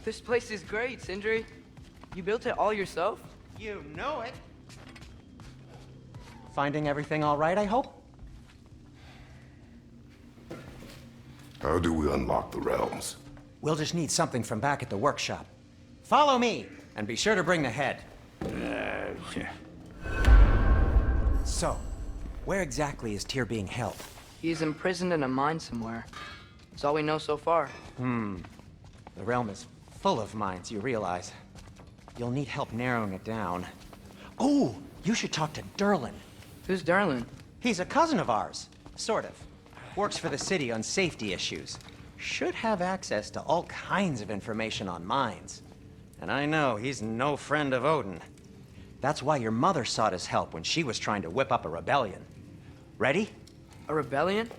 This place is great, Sindri. You built it all yourself? You know it. Finding everything all right, I hope? How do we unlock the realms? We'll just need something from back at the workshop. Follow me, and be sure to bring the head. So, where exactly is Tyr being held? He's imprisoned in a mine somewhere. That's all we know so far. The realm is full of mines, you realize. You'll need help narrowing it down. Oh, you should talk to Durlin. Who's Durlin? He's a cousin of ours, sort of. Works for the city on safety issues. Should have access to all kinds of information on mines. And I know he's no friend of Odin. That's why your mother sought his help when she was trying to whip up a rebellion. Ready? A rebellion?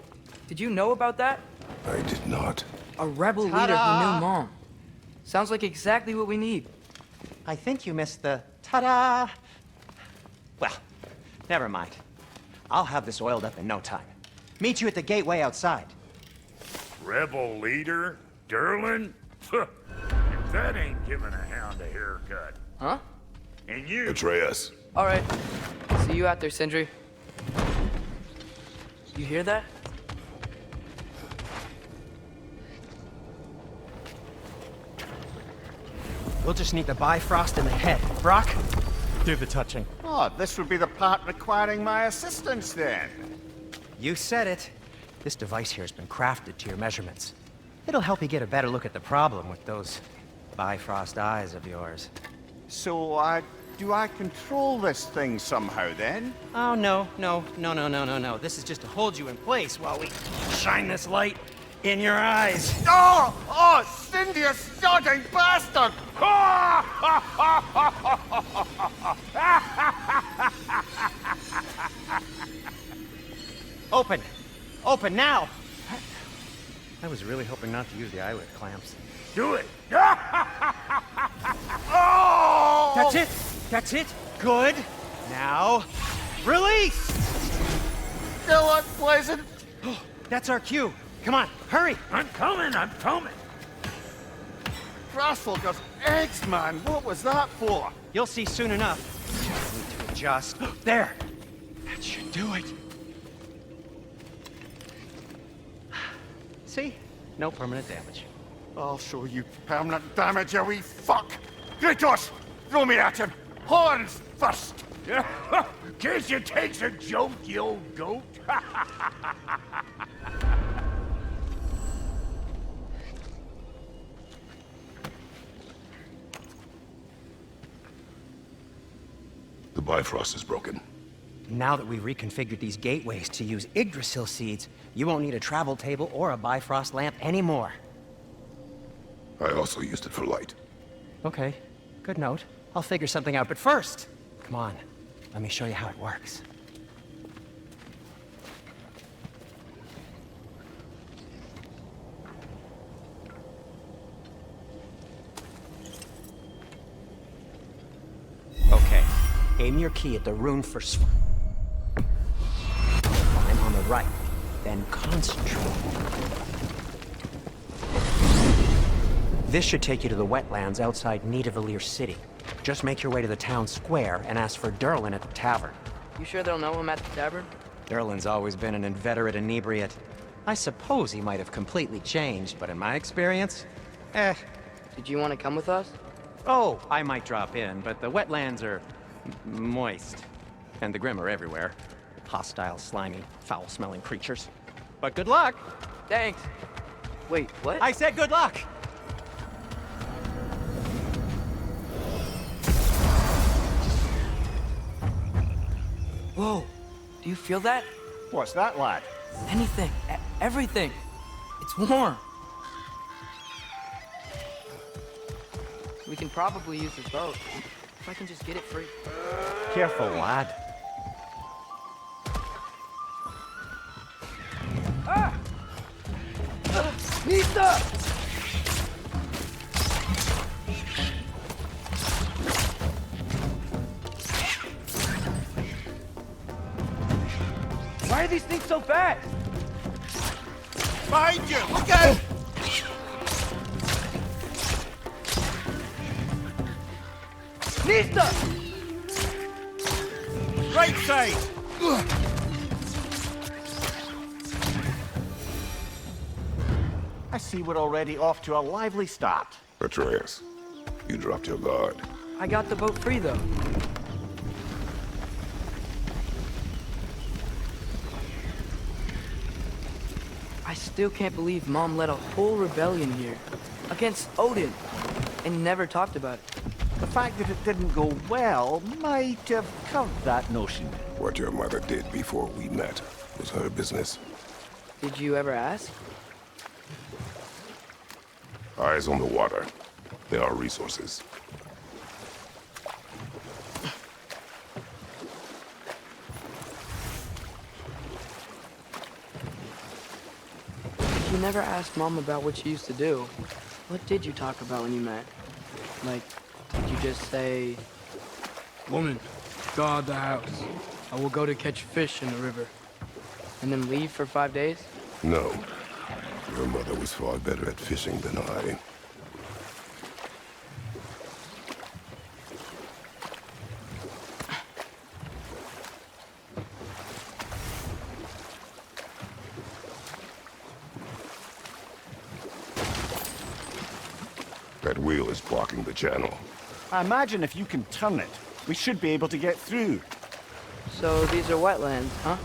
Did you know about that? I did not. A rebel leader who knew Mom. Sounds like exactly what we need. I think you missed the ta-da! Well, never mind. I'll have this oiled up in no time. Meet you at the gateway outside. Rebel leader? Durlin? If that ain't giving a hound a haircut. Huh? And you... Atreus. All right. See you out there, Sindri. You hear that? We'll just need the Bifrost in the head. Brock, do the touching. Oh, this would be the part requiring my assistance then. You said it. This device here has been crafted to your measurements. It'll help you get a better look at the problem with those Bifrost eyes of yours. So, do I control this thing somehow then? Oh, no. This is just to hold you in place while we shine this light in your eyes. Oh, Cindy, you sodding bastard! Open! Open now! I was really hoping not to use the eyelid clamps. Do it! Oh! That's it! That's it! Good! Now, release! Still unpleasant. That's our cue. Come on, hurry! I'm coming! Grasshoppers, eggs, man. What was that for? You'll see soon enough. Just need to adjust. There! That should do it. See? No permanent damage. I'll show you permanent damage, you wee fuck! Kratos! Throw me at him! Horns first! Guess you takes a joke, you old goat. The Bifrost is broken. Now that we've reconfigured these gateways to use Yggdrasil seeds, you won't need a travel table or a Bifrost lamp anymore. I also used it for light. Okay, good note. I'll figure something out, but first, come on, let me show you how it works. Okay, aim your key at the rune for I'm on the right, then concentrate. This should take you to the wetlands outside Nidavellir City. Just make your way to the town square and ask for Durlin at the tavern. You sure they'll know him at the tavern? Durlin's always been an inveterate inebriate. I suppose he might have completely changed, but in my experience, Did you want to come with us? Oh, I might drop in, but the wetlands are moist. And the Grim are everywhere. Hostile, slimy, foul-smelling creatures. But good luck! Thanks. Wait, what? I said good luck! Whoa. Do you feel that? What's that, lad? Anything. Everything. It's warm. We can probably use this boat. If I can just get it free. Careful, lad. Ah! Nita! Why are these things so fast? Behind you! Look out! Batista! Right side! I see we're already off to a lively start. Atreus, you dropped your guard. I got the boat free, though. I still can't believe Mom led a whole rebellion here. Against Odin. And never talked about it. The fact that it didn't go well might have curved that notion. What your mother did before we met was her business. Did you ever ask? Eyes on the water. There are resources. You never asked Mom about what you used to do. What did you talk about when you met? Like, did you just say... Woman, guard the house. I will go to catch fish in the river. And then leave for 5 days? No. Your mother was far better at fishing than I. That wheel is blocking the channel. I imagine if you can turn it, we should be able to get through. So these are wetlands, huh?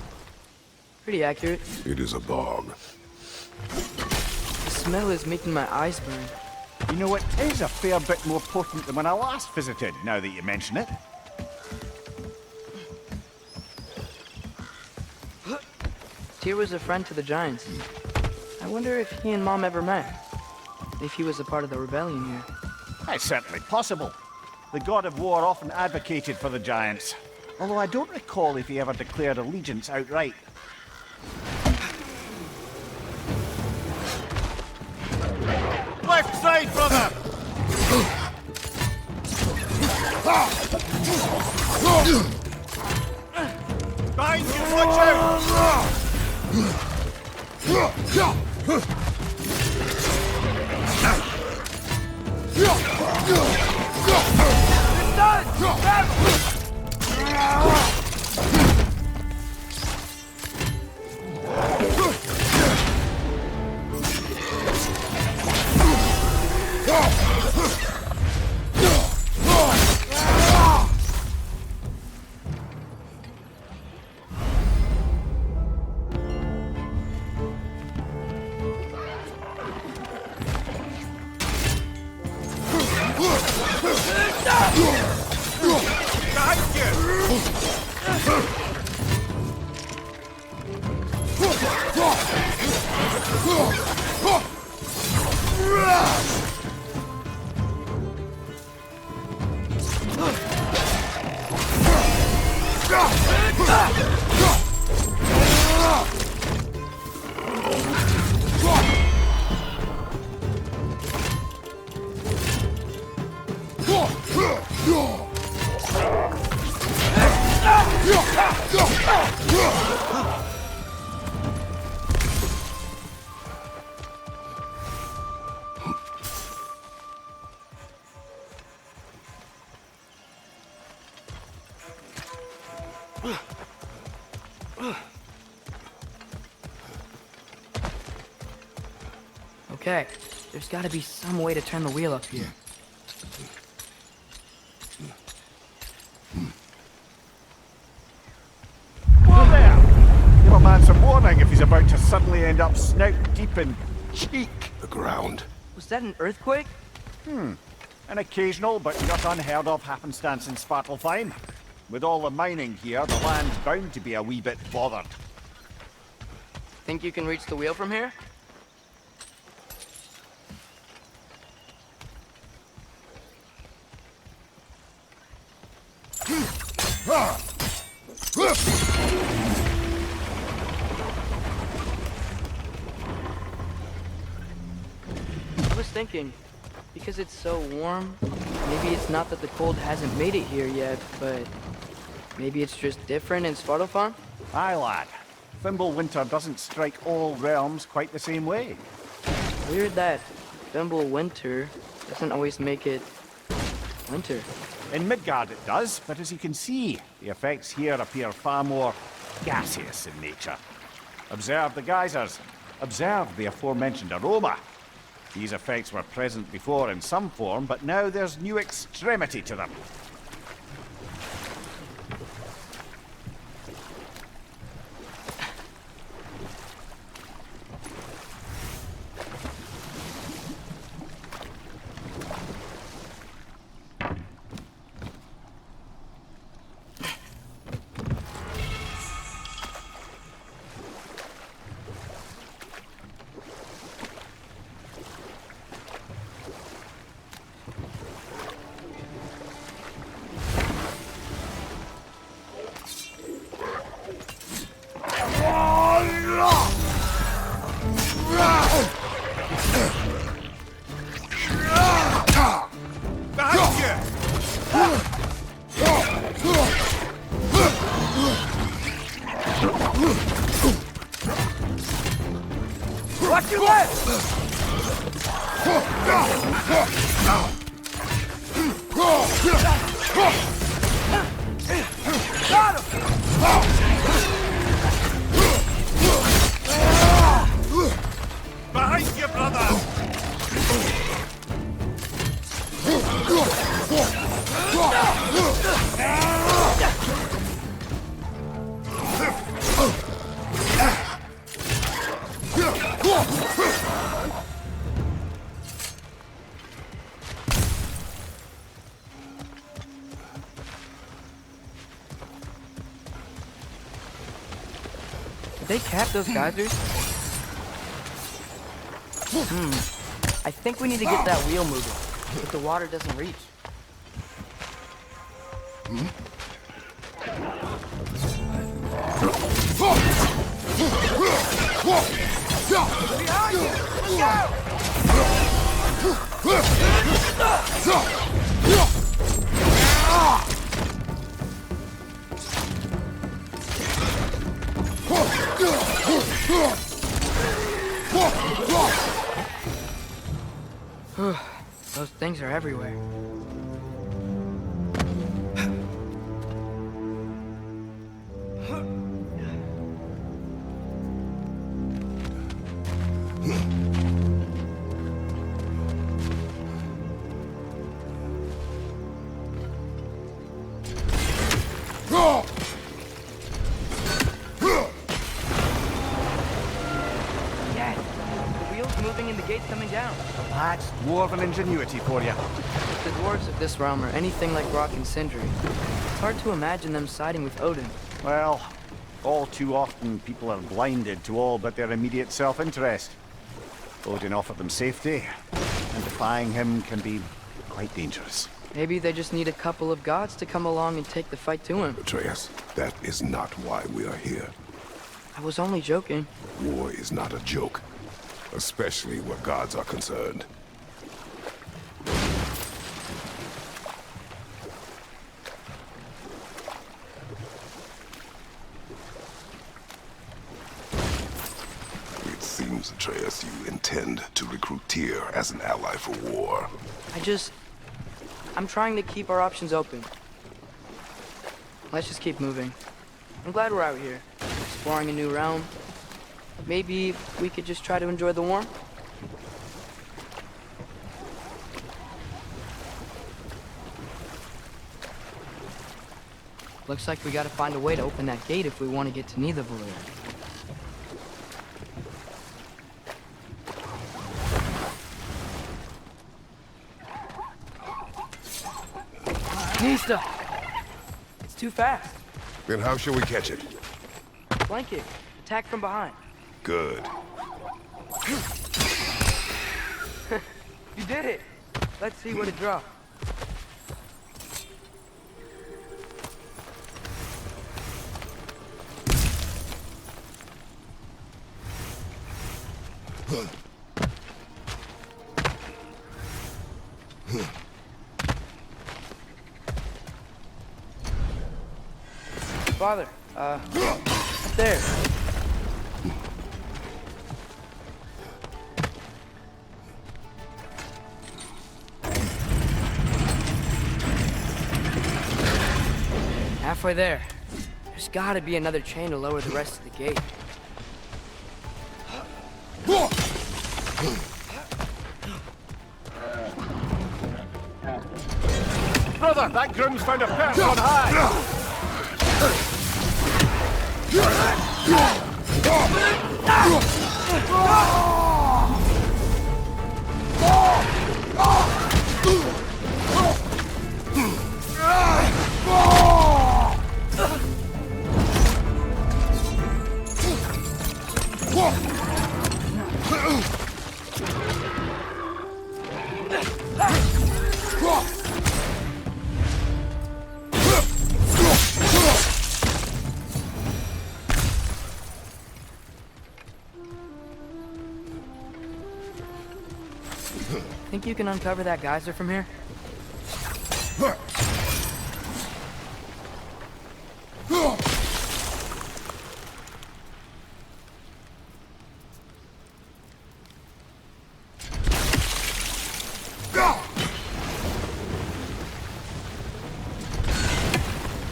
Pretty accurate. It is a bog. The smell is making my eyes burn. You know, it is a fair bit more potent than when I last visited, now that you mention it. Tyr was a friend to the Giants. I wonder if he and Mom ever met. If he was a part of the rebellion here. It's certainly possible. The God of War often advocated for the Giants. Although I don't recall if he ever declared allegiance outright. Left side, brother! Behind you, watch out! Okay, there's gotta be some way to turn the wheel up here. Whoa there! Give a man some warning if he's about to suddenly end up snout deep in cheek. The ground. Was that an earthquake? An occasional but not unheard of happenstance in Svartalfheim. With all the mining here, the land's bound to be a wee bit bothered. Think you can reach the wheel from here? I was thinking, because it's so warm, maybe it's not that the cold hasn't made it here yet, but maybe it's just different in Svartalfheim? Aye, lad. Fimbulwinter doesn't strike all realms quite the same way. Weird that Fimbulwinter doesn't always make it winter. In Midgard it does, but as you can see, the effects here appear far more gaseous in nature. Observe the geysers. Observe the aforementioned aroma. These effects were present before in some form, but now there's new extremity to them. Watch your left! Got him! Behind you, brother! Did they cap those geysers? I think we need to get that wheel moving, but the water doesn't reach. Behind you! Those things are everywhere. Coming down. That's dwarven ingenuity for you. If the dwarves of this realm are anything like Rock and Sindri, it's hard to imagine them siding with Odin. Well, all too often people are blinded to all but their immediate self-interest. Odin offered them safety, and defying him can be quite dangerous. Maybe they just need a couple of gods to come along and take the fight to him. Atreus, that is not why we are here. I was only joking. War is not a joke, especially where gods are concerned. It seems, Atreus, you intend to recruit Tyr as an ally for war. I'm trying to keep our options open. Let's just keep moving. I'm glad we're out here, exploring a new realm. Maybe we could just try to enjoy the warmth? Looks like we gotta find a way to open that gate if we want to get to Nidavellir. Nista! It's too fast. Then how shall we catch it? Flank it. Attack from behind. Good. You did it! Let's see what it dropped. Father, there. halfway there. There's gotta be another chain to lower the rest of the gate. Brother, that groom's found a perch on high! Think you can uncover that geyser from here?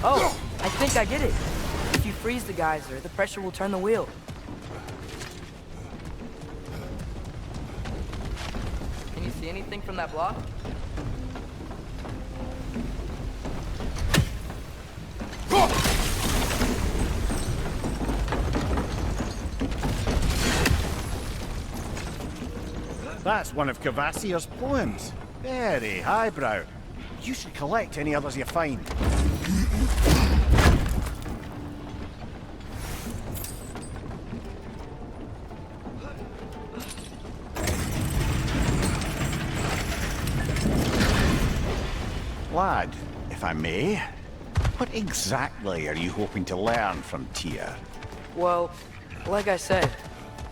Oh, I think I get it. If you freeze the geyser, the pressure will turn the wheel. Can you see anything from that block? That's one of Kvasir's poems. Very highbrow. You should collect any others you find. Lad, if I may, what exactly are you hoping to learn from Tyr? Well, like I said,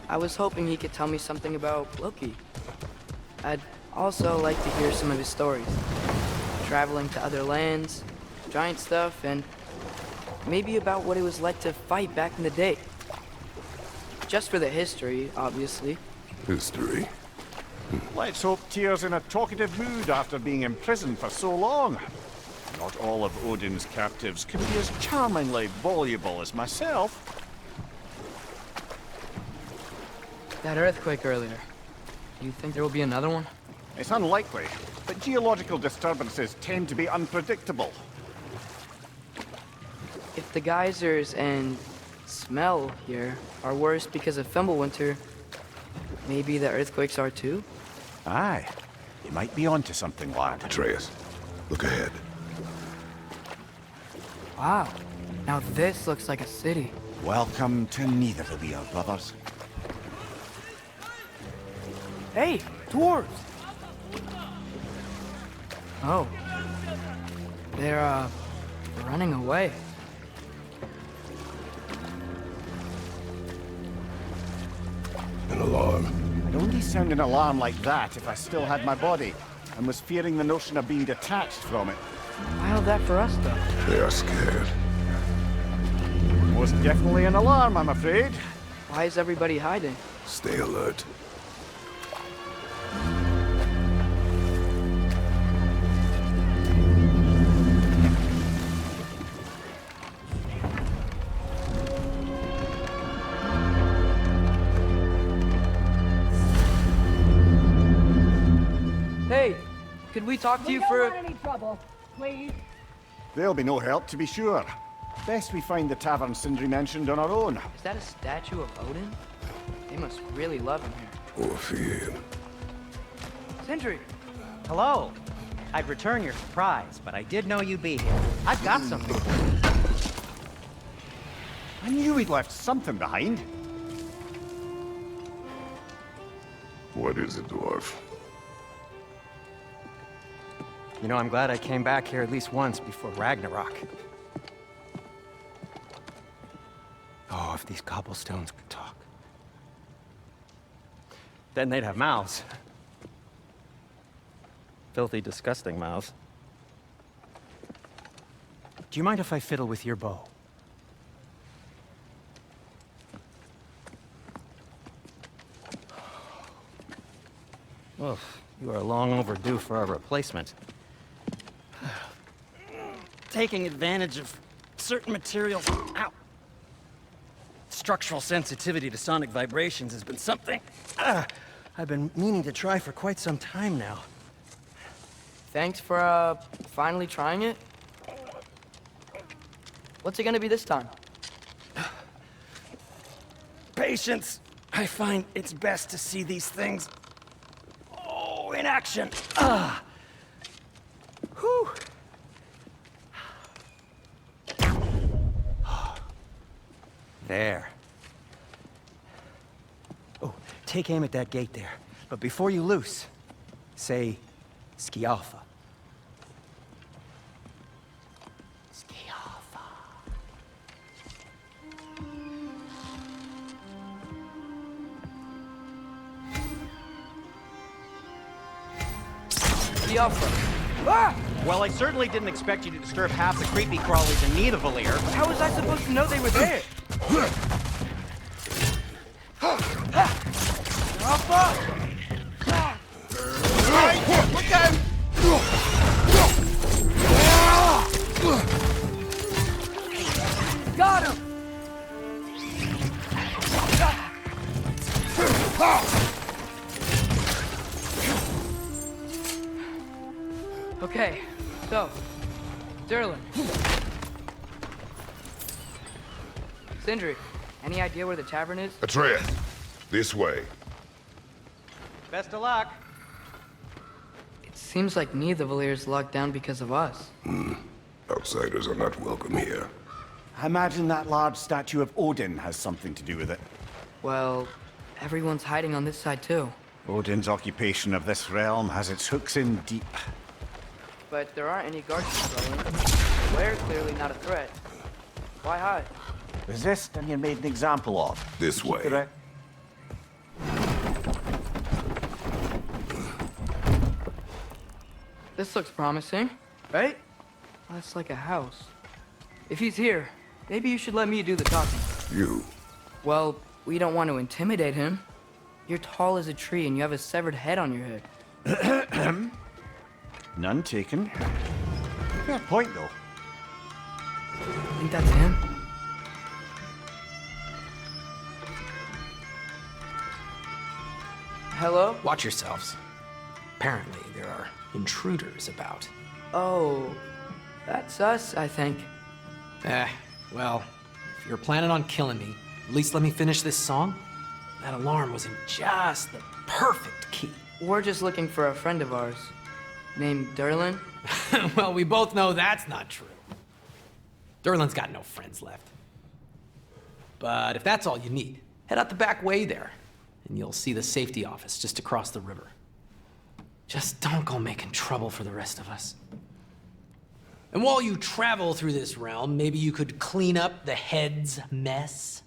I was hoping he could tell me something about Loki. I'd also like to hear some of his stories. Traveling to other lands, giant stuff, and maybe about what it was like to fight back in the day. Just for the history, obviously. History? Let's hope Tyr's in a talkative mood after being imprisoned for so long. Not all of Odin's captives can be as charmingly voluble as myself. That earthquake earlier. Do you think there will be another one? It's unlikely, but geological disturbances tend to be unpredictable. If the geysers and smell here are worse because of Fimbulwinter, maybe the earthquakes are too? Aye, you might be onto something, lad. Atreus, look ahead. Wow. Now this looks like a city. Welcome to Neitherville, brothers. Hey, dwarves! Oh. They're, running away. An alarm. I'd only sound an alarm like that if I still had my body, and was fearing the notion of being detached from it. Why all that for us, though? They are scared. Most definitely an alarm, I'm afraid. Why is everybody hiding? Stay alert. Hey, could we talk to you for We don't want any trouble, please. There'll be no help, to be sure. Best we find the tavern Sindri mentioned on our own. Is that a statue of Odin? They must really love him here. Or fear. Sindri! Hello. I'd return your surprise, but I did know you'd be here. I've got something. I knew he'd left something behind. What is it, dwarf? You know, I'm glad I came back here at least once before Ragnarok. Oh, if these cobblestones could talk. Then they'd have mouths. Filthy, disgusting mouths. Do you mind if I fiddle with your bow? Well, you are long overdue for a replacement. Taking advantage of certain materials. Ow! Structural sensitivity to sonic vibrations has been something I've been meaning to try for quite some time now. Thanks for, finally trying it. What's it gonna be this time? Patience. I find it's best to see these things, in action. Whew. There. Oh, take aim at that gate there. But before you loose, say, Skialfa. Skialfa. The Alpha. Ah! Well, I certainly didn't expect you to disturb half the creepy crawlies in Nidavellir. How was I supposed to know they were there? Alpha! Look at him! Got him! Okay, so, Durlin. Sindri, any idea where the tavern is? Atreus, this way. Best of luck. It seems like Nidavallir's locked down because of us. Outsiders are not welcome here. I imagine that large statue of Odin has something to do with it. Well, everyone's hiding on this side too. Odin's occupation of this realm has its hooks in deep. But there aren't any guards patrolling. We're clearly not a threat. Why hide? Resist and you're made an example of. This way. Correct. This looks promising, right? That's like a house. If he's here, maybe you should let me do the talking. You. Well, we don't want to intimidate him. You're tall as a tree and you have a severed head on your head. None taken. Fair point, though. Think that's him? Hello? Watch yourselves. Apparently, there are intruders about. Oh, that's us, I think. Well, if you're planning on killing me, at least let me finish this song. That alarm was in just the perfect key. We're just looking for a friend of ours, named Durlin. Well, we both know that's not true. Durlin's got no friends left. But if that's all you need, head out the back way there, and you'll see the safety office just across the river. Just don't go making trouble for the rest of us. And while you travel through this realm, maybe you could clean up the head's mess?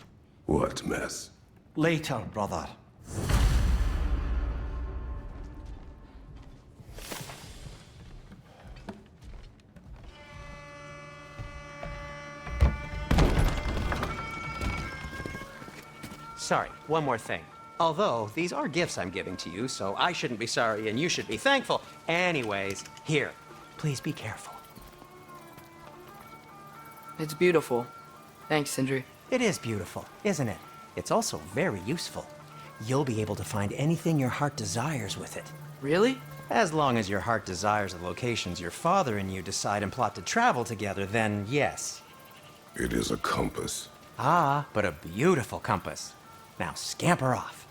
What mess? Later, brother. Sorry, one more thing. Although, these are gifts I'm giving to you, so I shouldn't be sorry and you should be thankful. Anyways, here, please be careful. It's beautiful. Thanks, Sindri. It is beautiful, isn't it? It's also very useful. You'll be able to find anything your heart desires with it. Really? As long as your heart desires the locations your father and you decide and plot to travel together, then yes. It is a compass. Ah, but a beautiful compass. Now scamper off.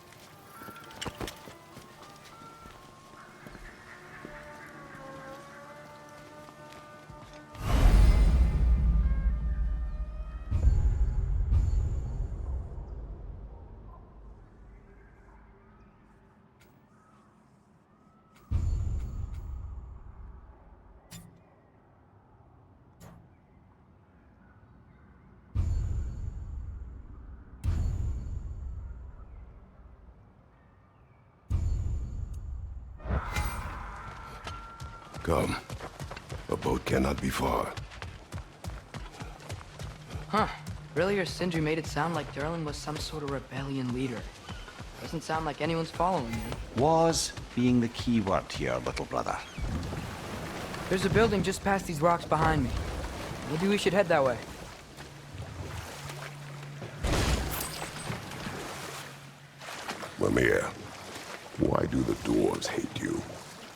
Come. A boat cannot be far. Huh. Earlier, Sindri made it sound like Durlin was some sort of rebellion leader. Doesn't sound like anyone's following him. Was being the key word here, little brother. There's a building just past these rocks behind me. Maybe we should head that way. Mimir, why do the dwarves hate you?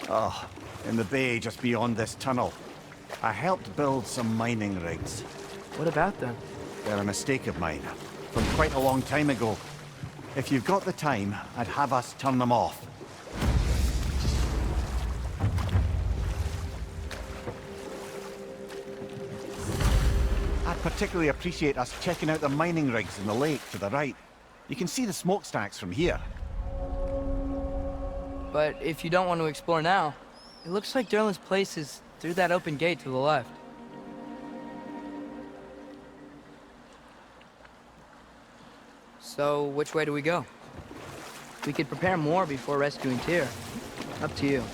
Oh, in the bay just beyond this tunnel. I helped build some mining rigs. What about them? They're a mistake of mine, from quite a long time ago. If you've got the time, I'd have us turn them off. I'd particularly appreciate us checking out the mining rigs in the lake to the right. You can see the smokestacks from here. But if you don't want to explore now, it looks like Durlin's place is through that open gate to the left. So, which way do we go? We could prepare more before rescuing Tyr. Up to you.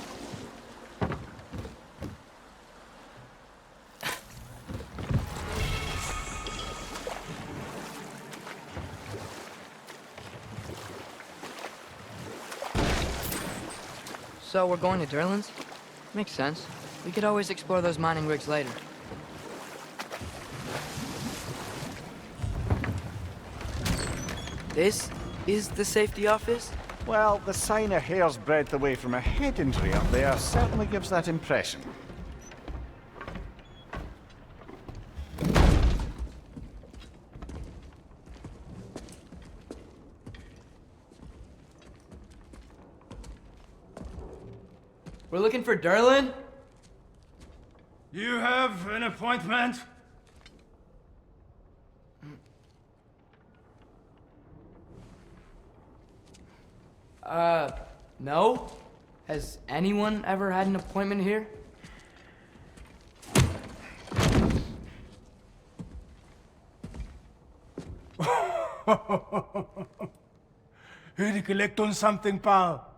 So we're going to Durlin's? Makes sense. We could always explore those mining rigs later. This is the safety office? Well, the sign a hair's breadth away from a head injury up there certainly gives that impression. We're looking for Durlin? You have an appointment? No? Has anyone ever had an appointment here? Here to collect on something, pal?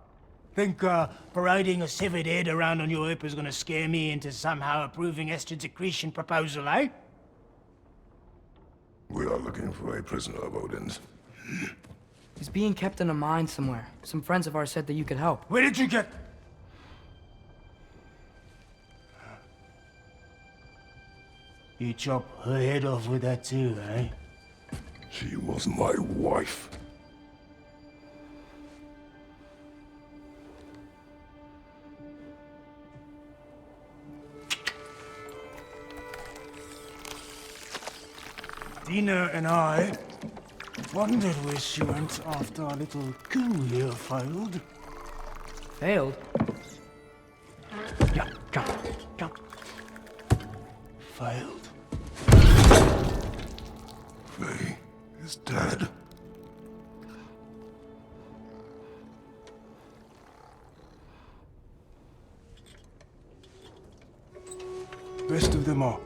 Think parading a severed head around on your hip is gonna scare me into somehow approving Esther's accretion proposal, eh? We are looking for a prisoner of Odin's. He's being kept in a mine somewhere. Some friends of ours said that you could help. Where did you get... You chop her head off with that too, eh? She was my wife. Dina and I wondered where she went after our little coup here failed. Failed? Yeah, come. Failed. Faye is dead. Rest of them are.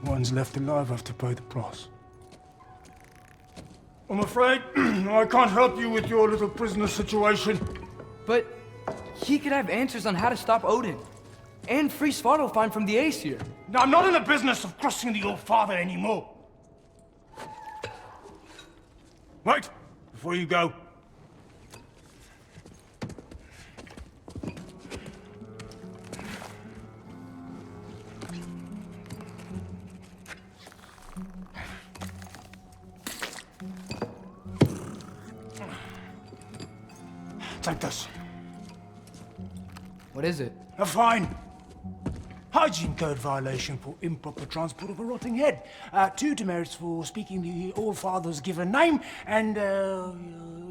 One's left alive have to pay the price. I'm afraid I can't help you with your little prisoner situation. But he could have answers on how to stop Odin. And free Svartalfheim from the Aesir. Now, I'm not in the business of crossing the old father anymore. Wait, before you go. Take this. What is it? A fine. Hygiene code violation for improper transport of a rotting head. 2 demerits for speaking the All-Father's given name, and,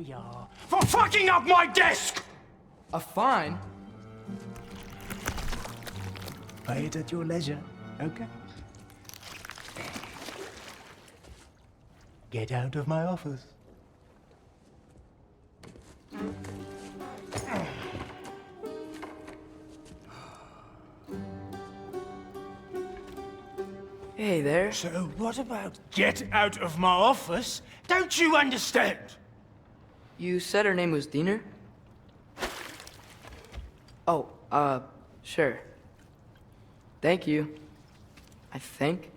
yeah. For fucking up my desk! A fine? Pay it at your leisure, okay? Get out of my office. Hey there. So what about get out of my office? Don't you understand? You said her name was Diener? Oh, sure. Thank you. I think.